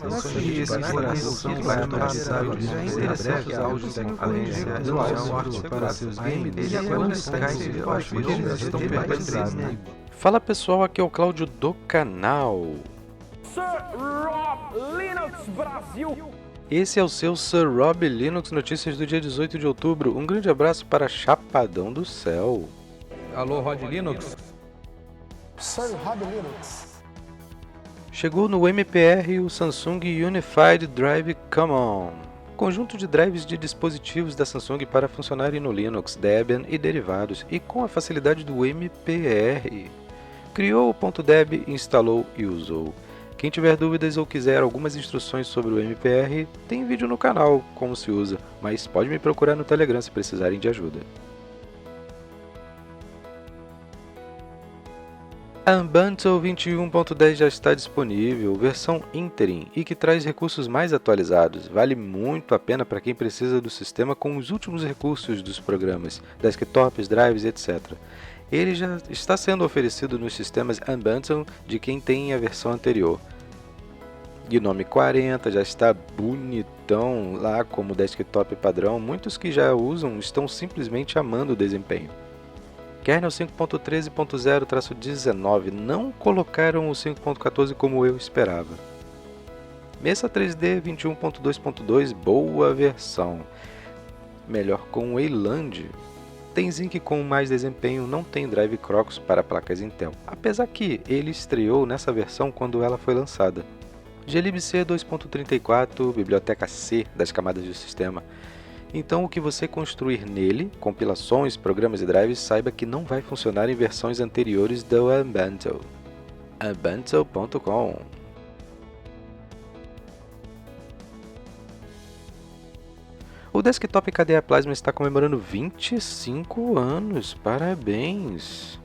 esse instalação vai atualizar os interessantes áudios para seus games e agora estão perdidos. Fala pessoal, aqui é o Cláudio do canal. Sir Rob Linux Brasil. Esse é o seu Sir Rob Linux Notícias do dia 18 de outubro. Um grande abraço para Chapadão do Céu. Alô, Rod Linux? Sir Rob Linux. Chegou no MPR o Samsung Unified Drive Common, conjunto de drives de dispositivos da Samsung para funcionarem no Linux, Debian e derivados, e com a facilidade do MPR. Criou o .deb, instalou e usou. Quem tiver dúvidas ou quiser algumas instruções sobre o MPR, tem vídeo no canal como se usa, mas pode me procurar no Telegram se precisarem de ajuda. A Ubuntu 21.10 já está disponível, versão Interim, e que traz recursos mais atualizados. Vale muito a pena para quem precisa do sistema com os últimos recursos dos programas, desktops, drives, etc. Ele já está sendo oferecido nos sistemas Ubuntu de quem tem a versão anterior. Gnome 40 já está bonitão lá como desktop padrão, muitos que já usam estão simplesmente amando o desempenho. Kernel 5.13.0-19 não colocaram o 5.14 como eu esperava. Mesa 3D 21.2.2 boa versão. Melhor com Wayland. Tem Zinc com mais desempenho, não tem drive Crocus para placas Intel, apesar que ele estreou nessa versão quando ela foi lançada. glibc 2.34, biblioteca C das camadas do sistema. Então o que você construir nele, compilações, programas e drives, saiba que não vai funcionar em versões anteriores do Ubuntu. Ubuntu.com. O desktop KDE Plasma está comemorando 25 anos, parabéns!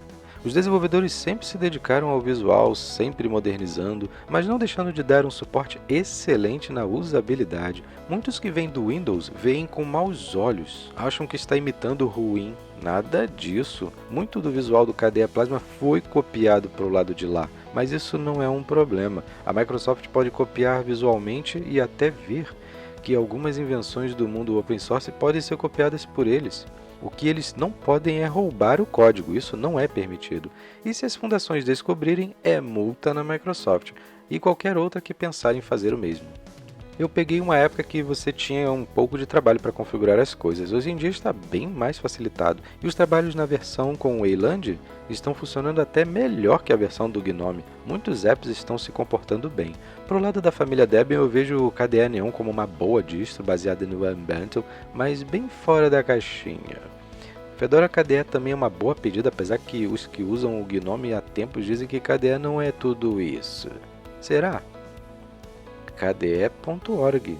Os desenvolvedores sempre se dedicaram ao visual, sempre modernizando, mas não deixando de dar um suporte excelente na usabilidade. Muitos que vêm do Windows veem com maus olhos, acham que está imitando o ruim. Nada disso. Muito do visual do KDE Plasma foi copiado para o lado de lá, mas isso não é um problema. A Microsoft pode copiar visualmente e até ver que algumas invenções do mundo open source podem ser copiadas por eles. O que eles não podem é roubar o código, isso não é permitido. E se as fundações descobrirem, é multa na Microsoft e qualquer outra que pensar em fazer o mesmo. Eu peguei uma época que você tinha um pouco de trabalho para configurar as coisas, hoje em dia está bem mais facilitado, e os trabalhos na versão com Wayland estão funcionando até melhor que a versão do Gnome. Muitos apps estão se comportando bem. Pro lado da família Debian eu vejo o KDE Neon como uma boa distro baseada no Ubuntu, mas bem fora da caixinha. Fedora KDE também é uma boa pedida, apesar que os que usam o Gnome há tempos dizem que KDE não é tudo isso. Será? KDE.org.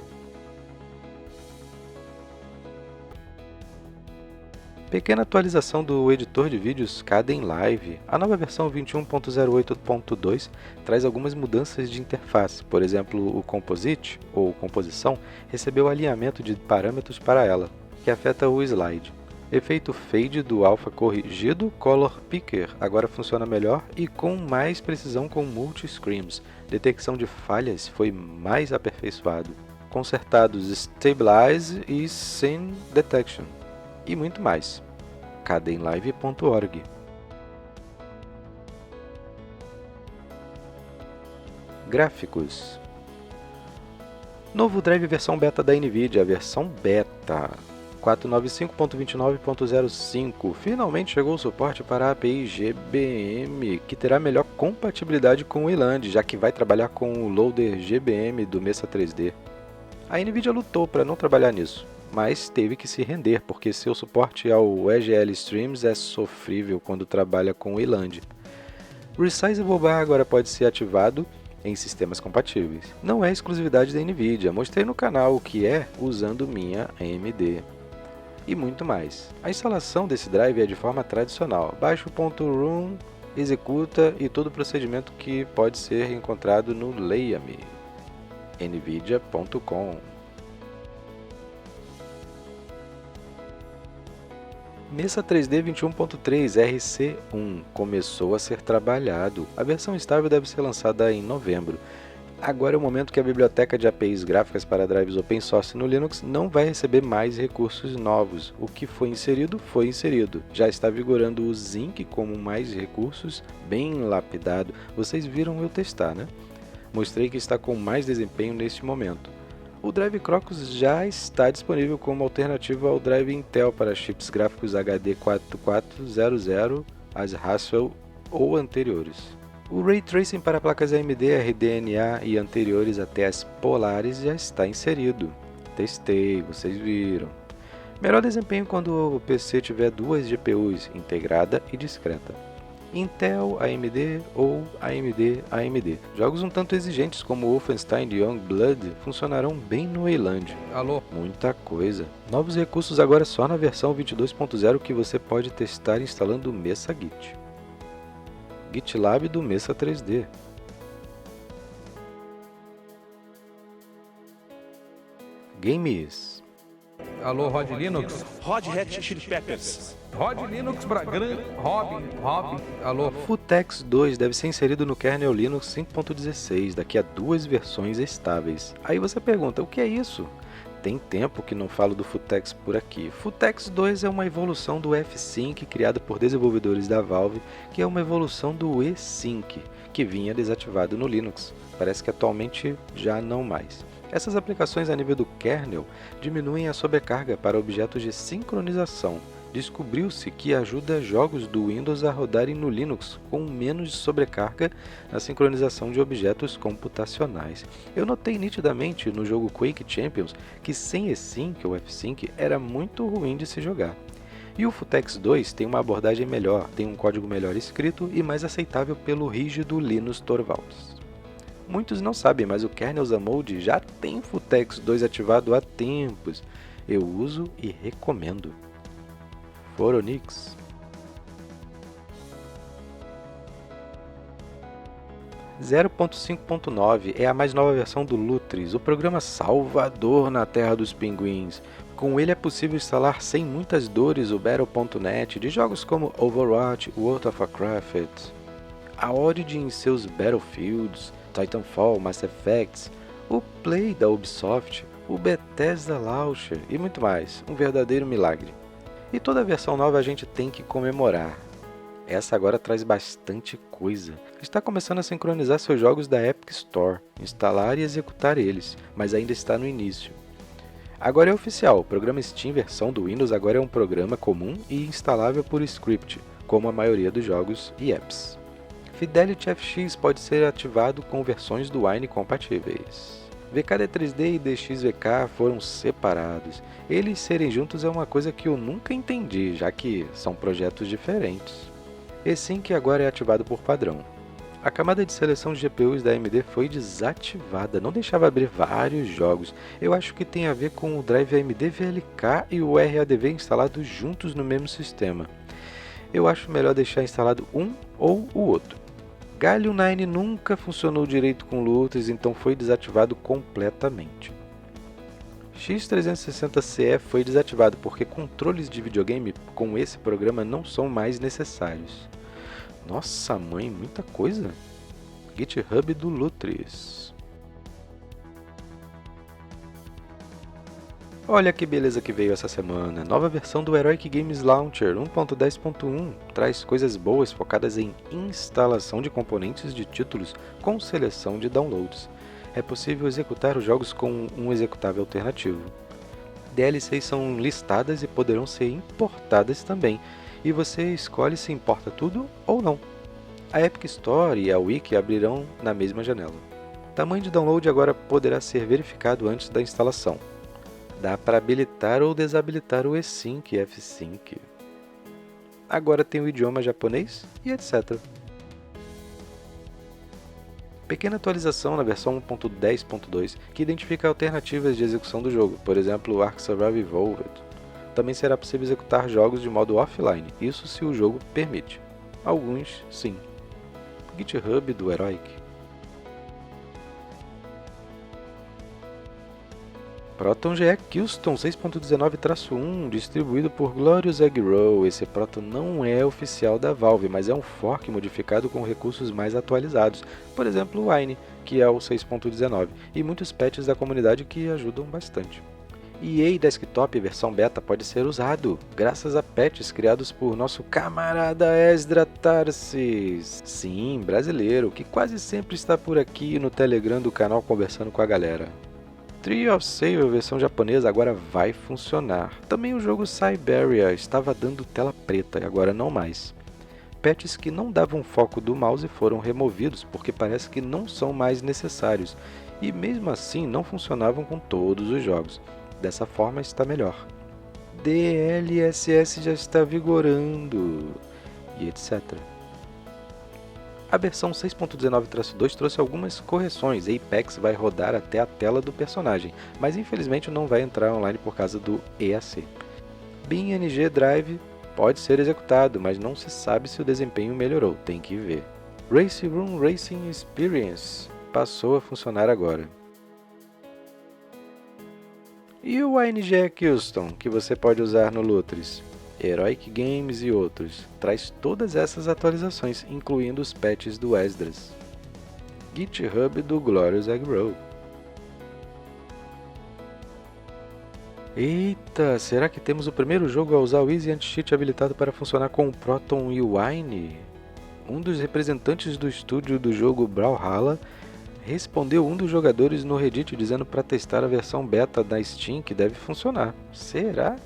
Pequena atualização do editor de vídeos Kdenlive. A nova versão 21.08.2 traz algumas mudanças de interface. Por exemplo, o Composite, ou Composição, recebeu alinhamento de parâmetros para ela, que afeta o slide. Efeito Fade do Alpha corrigido, Color Picker agora funciona melhor e com mais precisão com multi-screens. Detecção de falhas foi mais aperfeiçoado. Consertados Stabilize e Scene Detection. E muito mais. Kdenlive.org. Gráficos. Novo drive versão beta da NVIDIA, a versão beta. 495.29.05. Finalmente chegou o suporte para a API GBM, que terá melhor compatibilidade com o Wayland, já que vai trabalhar com o loader GBM do Mesa 3D. A NVIDIA lutou para não trabalhar nisso, mas teve que se render, porque seu suporte ao EGL Streams é sofrível quando trabalha com o Wayland. Resizable Bar agora pode ser ativado em sistemas compatíveis. Não é exclusividade da NVIDIA, mostrei no canal o que é usando minha AMD. E muito mais. A instalação desse drive é de forma tradicional. Baixa o .room, executa e todo o procedimento que pode ser encontrado no Leia-me. nvidia.com. Mesa 3D 21.3 RC1 começou a ser trabalhado. A versão estável deve ser lançada em novembro. Agora é o momento que a biblioteca de APIs gráficas para drives open source no Linux não vai receber mais recursos novos. O que foi inserido. Já está vigorando o Zinc como mais recursos, bem lapidado. Vocês viram eu testar, né? Mostrei que está com mais desempenho neste momento. O Drive Crocus já está disponível como alternativa ao Drive Intel para chips gráficos HD 4400, as Haswell ou anteriores. O Ray Tracing para placas AMD, RDNA e anteriores até as Polaris já está inserido. Testei, vocês viram. Melhor desempenho quando o PC tiver duas GPUs, integrada e discreta. Intel, AMD ou AMD. Jogos um tanto exigentes como Wolfenstein Youngblood funcionarão bem no Wayland. Alô? Muita coisa. Novos recursos agora só na versão 22.0 que você pode testar instalando o Mesa Git. GitLab do Mesa 3D. Games. Alô, Rod Linux? Red Hat Chili Peppers. Rod Linux, Robin. Alô? Futex 2 deve ser inserido no kernel Linux 5.16 daqui a 2 versões estáveis. Aí você pergunta, o que é isso? Tem tempo que não falo do Futex por aqui. Futex 2 é uma evolução do F-Sync criada por desenvolvedores da Valve, que é uma evolução do E-Sync, que vinha desativado no Linux. Parece que atualmente já não mais. Essas aplicações a nível do kernel diminuem a sobrecarga para objetos de sincronização. Descobriu-se que ajuda jogos do Windows a rodarem no Linux com menos sobrecarga na sincronização de objetos computacionais. Eu notei nitidamente no jogo Quake Champions que sem E-Sync ou F-Sync era muito ruim de se jogar. E o Futex 2 tem uma abordagem melhor, tem um código melhor escrito e mais aceitável pelo rígido Linus Torvalds. Muitos não sabem, mas o kernel Xamode já tem Futex 2 ativado há tempos. Eu uso e recomendo. Foronix. .5.9 é a mais nova versão do Lutris, o programa salvador na Terra dos Pinguins. Com ele é possível instalar sem muitas dores o Battle.net de jogos como Overwatch, World of Warcraft, a Origin em seus Battlefields, Titanfall, Mass Effects, o Play da Ubisoft, o Bethesda Launcher e muito mais. Um verdadeiro milagre. E toda versão nova a gente tem que comemorar. Essa agora traz bastante coisa. Está começando a sincronizar seus jogos da Epic Store, instalar e executar eles, mas ainda está no início. Agora é oficial, o programa Steam versão do Windows agora é um programa comum e instalável por script, como a maioria dos jogos e apps. Fidelity FX pode ser ativado com versões do Wine compatíveis. VKD3D e DXVK foram separados. Eles serem juntos é uma coisa que eu nunca entendi, já que são projetos diferentes. E-Sync agora é ativado por padrão. A camada de seleção de GPUs da AMD foi desativada, não deixava abrir vários jogos. Eu acho que tem a ver com o drive AMD VLK e o RADV instalados juntos no mesmo sistema. Eu acho melhor deixar instalado um ou o outro. Gallium 9 nunca funcionou direito com Lutris, então foi desativado completamente. X360CE foi desativado porque controles de videogame com esse programa não são mais necessários. Nossa mãe, muita coisa! GitHub do Lutris. Olha que beleza que veio essa semana, nova versão do Heroic Games Launcher 1.10.1 traz coisas boas focadas em instalação de componentes de títulos com seleção de downloads. É possível executar os jogos com um executável alternativo. DLCs são listadas e poderão ser importadas também, e você escolhe se importa tudo ou não. A Epic Store e a Wiki abrirão na mesma janela. O tamanho de download agora poderá ser verificado antes da instalação. Dá para habilitar ou desabilitar o E-Sync e F-Sync. Agora tem o idioma japonês e etc. Pequena atualização na versão 1.10.2 que identifica alternativas de execução do jogo, por exemplo o Ark Survival Evolved. Também será possível executar jogos de modo offline, isso se o jogo permite. Alguns, sim. GitHub do Heroic. Proton GE Custom 6.19-1, distribuído por Glorious Egg Roll. Esse Proton não é oficial da Valve, mas é um fork modificado com recursos mais atualizados, por exemplo o Wine, que é o 6.19, e muitos patches da comunidade que ajudam bastante. EA Desktop versão beta pode ser usado, graças a patches criados por nosso camarada Esdra Tarsis. Sim, brasileiro, que quase sempre está por aqui no Telegram do canal conversando com a galera. Tree of Sale versão japonesa agora vai funcionar. Também o jogo Siberia estava dando tela preta e agora não mais. Patches que não davam foco do mouse foram removidos porque parece que não são mais necessários, e mesmo assim não funcionavam com todos os jogos. Dessa forma está melhor. DLSS já está vigorando, e etc. A versão 6.19-2 trouxe algumas correções. Apex vai rodar até a tela do personagem, mas infelizmente não vai entrar online por causa do EAC. BinNG Drive pode ser executado, mas não se sabe se o desempenho melhorou, tem que ver. Race Room Racing Experience passou a funcionar agora. E o ANG Custom, que você pode usar no Lutris? Heroic Games e outros, traz todas essas atualizações, incluindo os patches do Esdras. GitHub do Glorious Egg Roll. Eita, será que temos o primeiro jogo a usar o Easy Anti-Cheat habilitado para funcionar com o Proton e o Wine? Um dos representantes do estúdio do jogo Brawlhalla respondeu um dos jogadores no Reddit dizendo para testar a versão beta da Steam que deve funcionar. Será?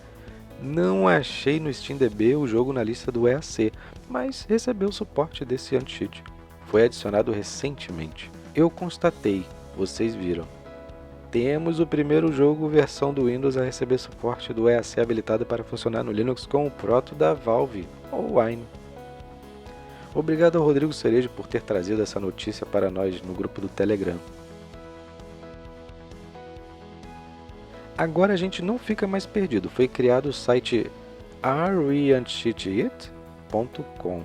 Não achei no SteamDB o jogo na lista do EAC, mas recebeu suporte desse anti-cheat. Foi adicionado recentemente. Eu constatei, vocês viram. Temos o primeiro jogo versão do Windows a receber suporte do EAC habilitado para funcionar no Linux com o Proto da Valve, ou Wine. Obrigado ao Rodrigo Cerejo por ter trazido essa notícia para nós no grupo do Telegram. Agora a gente não fica mais perdido, foi criado o site areanticheatit.com,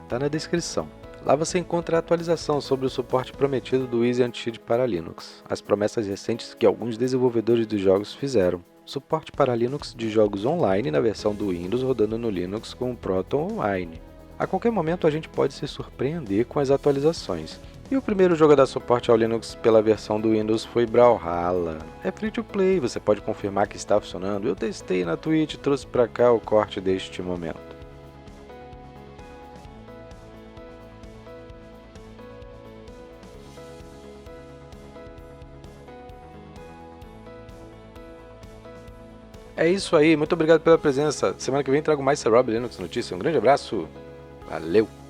está na descrição. Lá você encontra a atualização sobre o suporte prometido do Easy Anti-Cheat para Linux, as promessas recentes que alguns desenvolvedores dos jogos fizeram, suporte para Linux de jogos online na versão do Windows rodando no Linux com o Proton Wine. A qualquer momento a gente pode se surpreender com as atualizações. E o primeiro jogo a dar suporte ao Linux pela versão do Windows foi Brawlhalla. É free to play, você pode confirmar que está funcionando. Eu testei na Twitch e trouxe para cá o corte deste momento. É isso aí, muito obrigado pela presença. Semana que vem trago mais Rob Linux Notícias. Um grande abraço, valeu!